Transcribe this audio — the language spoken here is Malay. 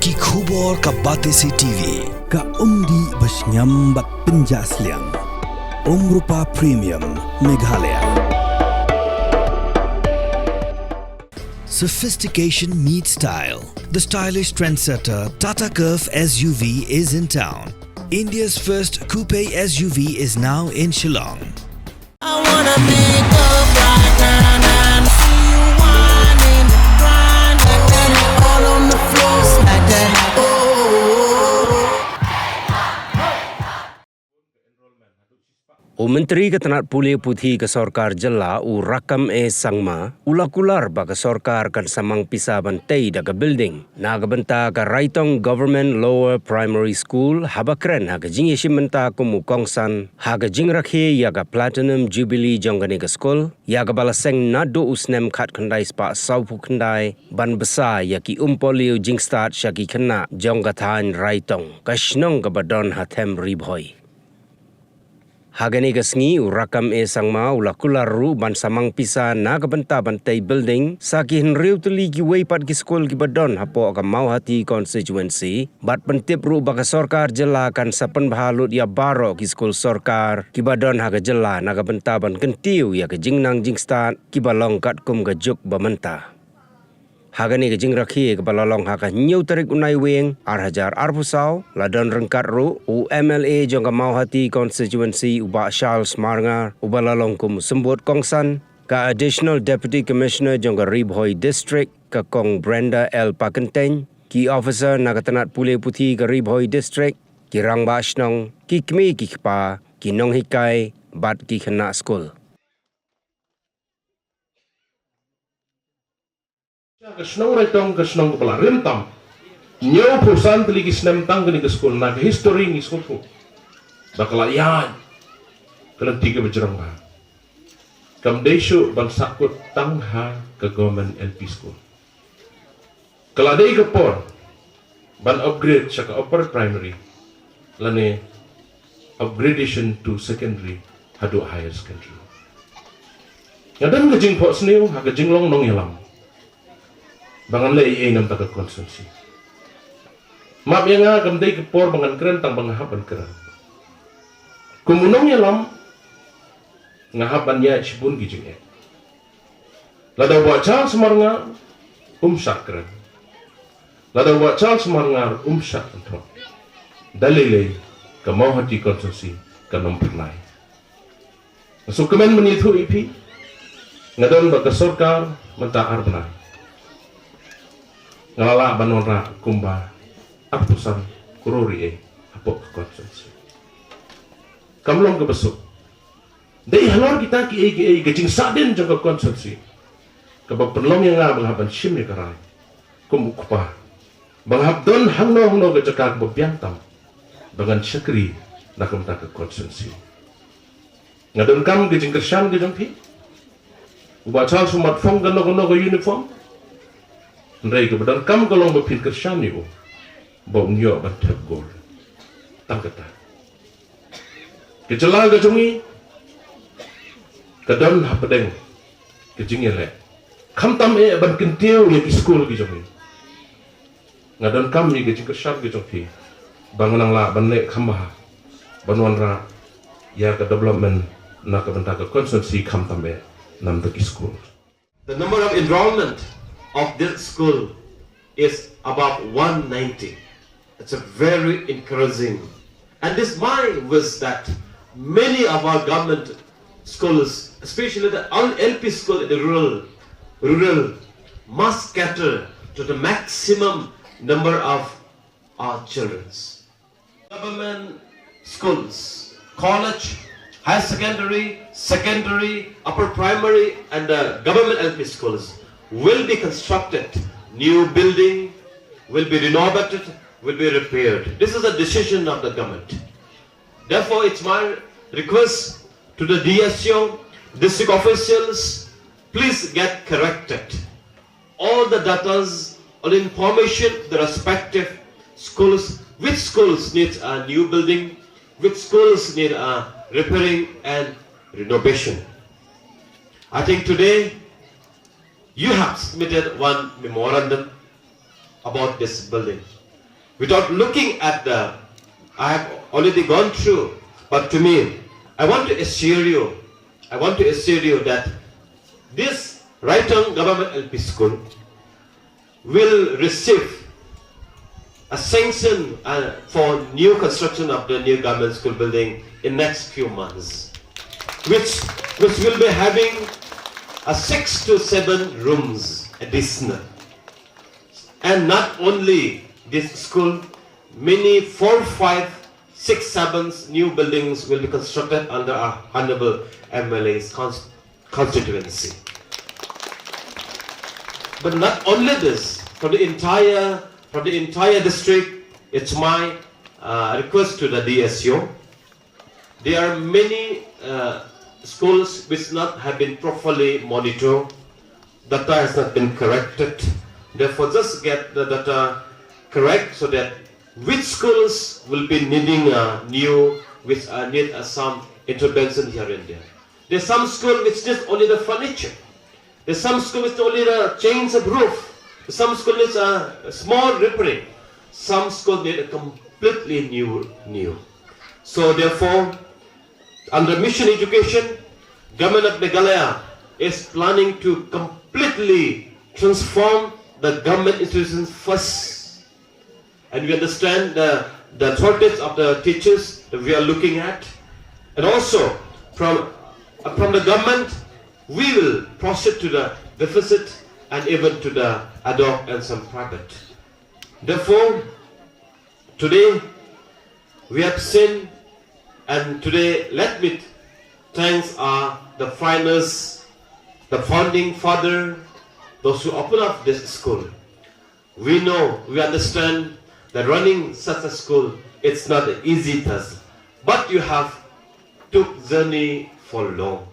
Ki khubor ka Batesi TV. Ka umdi basnyambat penjaslian. Rupa Premium Meghalaya. Sophistication meets style. The stylish trendsetter Tata Curve SUV is in town. India's first coupe SUV is now in Shillong. I wanna make up right now, now. See you whining, grinding, all on the floor like that. Oh. Myntri ke tanat pulih putih ke Sorkar jela rakam sangma ula Kular ba ke Sorkar kan samang pisah bantai da ke building na ke benta ke Raitong Government Lower Primary School habakren ha ke jing yesim benta ku mukongsan ha ke jing rakhe ya ke Platinum Jubilee jongani ke school ya ke balaseng nado usnem khat khandai spa saupu khandai ban besar ya ki umpoliu jing start syaki kena jong kathan Raitong ka Shnong ke badon hatem ribhoi. Hagani gasngi urakam sangma ula Kular ru ban samang pisa na kabenta bantai building sakihin riu tuli ki weipat ki skol ki badon hapo ka mau hati constituency bat pentip ru baka Sorkar jela kan sapen bahalut ya baro ki skol Sorkar ki badon haga jela na kabenta ban kentiu ya ke jingnang jing start ki balong kat kum ga juk bamenta. Hagani ke jing rakhi ke balalong haka nyau tarik unai weng arhajar arbusau ladon rengkat ru MLA jong mau hati constituency uba Charles Marngar ubalalong kum sembut kongsan ka additional deputy commissioner jong Ribhoi district ka kong Brenda L Pakenteng ki officer nagatanat pulih putih ke Ribhoi district ki rang ba Shnong ki kmi ki kpa ki nong hikai bat ki kena school. Kesnong Raitong kesnong kepala rentam nyo perusahaan teli kisnem tang kini ke sekolah nak history ni sekolah bakal yan kena tiga berjerang ha kam desu ban sakut tang ha ke government LP school kalau ada ikapor ban upgrade saka upper primary lane upgradation to secondary hadu higher secondary ngadan kejing pok sniu ha kejing long nong yalam bangan le ie nam tak konsumsi map yang agam dei kepor bangan keren tang bangahaban keren kumunong yalam ngahaban ya sibun gijing lada waca semarnga umsak keren lada waca semarnga umsak entro dalile ke mau hati konsumsi ke nompernai masuk kemen menithu ipi ngadon baka Sorkar mentakar benai ngalala banora kumba apusan kururi apok konsumsi kamlong ke besuk dei halor kita ki gajing sadin jong konsumsi kabab penlong yang ngabang haban shim ni karai kumukpa banghab don hangno gajaka bebiang tam bangan syakri nakam tak konsumsi ngadon kam gajing kersan gajong pi ubachal sumat fong gano ke uniform Ndai ke badan kam kolong bepin kersan ni bau nyo ban tap gol tangkata kecela ke jongi kadon hapadeng ke jingele kam tam ban kentiu ya ki school ke jongi ngadon kam ni ke jing kersan ke jongi bangunang la ban le khamah banwan ra ya ke development na ke benta ke konsumsi kam tambe nam ke school. The number of enrollment of this school is about 190. It's a very encouraging. And this my was that many of our government schools, especially the LP school in the rural must cater to the maximum number of our children. Government schools, college, higher secondary, upper primary and government LP schools will be constructed, new building will be renovated, will be repaired. This is a decision of the government. Therefore, it's my request to the DSO, district officials, please get corrected. All the datas, all information, the respective schools, which schools need a new building, which schools need a repairing and renovation. I think today, you have submitted one memorandum about this building. without looking at I have already gone through, but to me, I want to assure you that this Raitong Government LP School will receive a sanction for new construction of the new government school building in next few months, which will be having 6 to 7 rooms additional. And not only this school, many 4, 5, 6, 7 new buildings will be constructed under our Honorable MLA's constituency. But not only this, for the entire district, it's my request to the DSO. There are many schools which have been properly monitored. Data has not been corrected. Therefore, just get the data correct so that which schools will be needing which need some intervention here and there. There's some school which needs only the furniture. There's some school which only the change of roof. Some school needs a small repairing. Some school need a completely new. So therefore, under Mission Education, Government of Meghalaya is planning to completely transform the government institutions first. And we understand the shortage of the teachers that we are looking at. And also, from the government, we will proceed to the deficit and even to the ad hoc and some private. Therefore, today we have seen, and today let me thank the finance, the founding father, those who open up this school. We know, we understand that running such a school, it's not an easy task, but you have took journey for long.